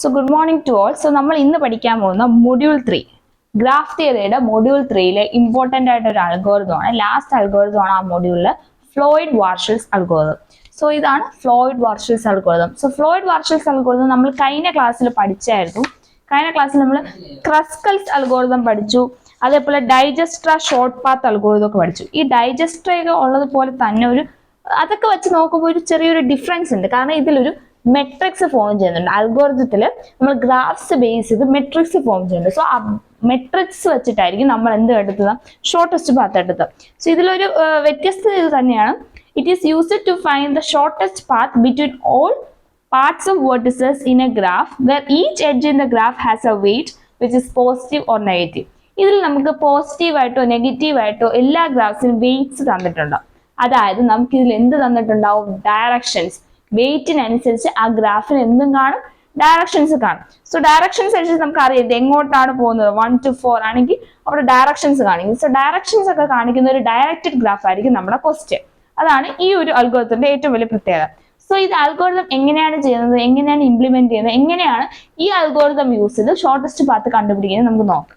So good morning to all. So നമ്മൾ ഇന്ന് പഠിക്കാൻ പോകുന്ന മൊഡ്യൂൾ 3 ഗ്രാഫ് തിയറിയുടെ മൊഡ്യൂൾ 3ലെ ഇമ്പോർട്ടന്റ് ആയിട്ട് ഒരു അൽഗോരിതം ആണ്. ലാസ്റ്റ് അൽഗോരിതം ആണ് ആ മൊഡ്യൂളിലെ ഫ്ലോയ്ഡ് വാർഷൽസ് അൽഗോരിതം. സോ ഇതാണ് Floyd Warshall's algorithm. So Floyd Warshall's algorithm നമ്മൾ കഴിഞ്ഞ ക്ലാസ്സിൽ പഠിച്ചായിരുന്നു. കഴിഞ്ഞ ക്ലാസ്സിൽ നമ്മൾ ക്രസ്കൽസ് അൽഗോരിതം പഠിച്ചു. അതേപോലെ ഡൈജസ്ട്ര ഷോർട്ട് പാത്ത് അൽഗോരിതം ഒക്കെ പഠിച്ചു. ഈ ഡൈജസ്ട്ര ഒക്കെ ഉള്ളതുപോലെ തന്നെ അതൊക്കെ വെച്ച് നോക്കുമ്പോൾ ഒരു ചെറിയൊരു ഡിഫറൻസ് ഉണ്ട്. കാരണം ഇതിലൊരു മെട്രിക്സ് ഫോം ചെയ്യുന്നുണ്ട്. അൽഗോരിതത്തിൽ നമ്മൾ ഗ്രാഫ്സ് ബേസ് ചെയ്ത് മെട്രിക്സ് ഫോം ചെയ്യുന്നുണ്ട്. സോ ആ മെട്രിക്സ് വെച്ചിട്ടായിരിക്കും നമ്മൾ എന്ത് എടുത്തത്, ഷോർട്ടസ്റ്റ് പാത്ത് എടുത്തത്. സോ ഇതിലൊരു വ്യത്യസ്തത ഇത് തന്നെയാണ്. It is used to find the shortest path between all parts of vertices in a graph where each edge in the graph has a weight which is positive or negative. ഇതിൽ നമുക്ക് പോസിറ്റീവായിട്ടോ നെഗറ്റീവായിട്ടോ എല്ലാ ഗ്രാഫ്സിനും weights തന്നിട്ടുണ്ടാവും. അതായത് നമുക്ക് ഇതിൽ എന്ത് തന്നിട്ടുണ്ടാവും, directions. വെയിറ്റിനനുസരിച്ച് ആ ഗ്രാഫിന് എന്തും കാണും, ഡയറക്ഷൻസ് കാണും. സോ ഡയറക്ഷൻസ് അനുസരിച്ച് നമുക്ക് അറിയാം ഇത് എങ്ങോട്ടാണ് പോകുന്നത്. 1 to 4 ആണെങ്കിൽ അവിടെ ഡയറക്ഷൻസ് കാണിക്കും. സോ ഡയറക്ഷൻസ് ഒക്കെ കാണിക്കുന്ന ഒരു ഡയറക്റ്റഡ് ഗ്രാഫ് ആയിരിക്കും നമ്മുടെ ക്വസ്റ്റ്യൻ. അതാണ് ഈ ഒരു അൽഗോരിതത്തിന്റെ ഏറ്റവും വലിയ പ്രത്യേകത. സോ ഇത് അൽഗോരിതം എങ്ങനെയാണ് ചെയ്യുന്നത്, എങ്ങനെയാണ് ഇംപ്ലിമെന്റ് ചെയ്യുന്നത്, എങ്ങനെയാണ് ഈ അൽഗോരിതം യൂസ് ചെയ്ത് ഷോർട്ടസ്റ്റ് പാത്ത് കണ്ടുപിടിക്കുന്നത് നമുക്ക് നോക്കാം.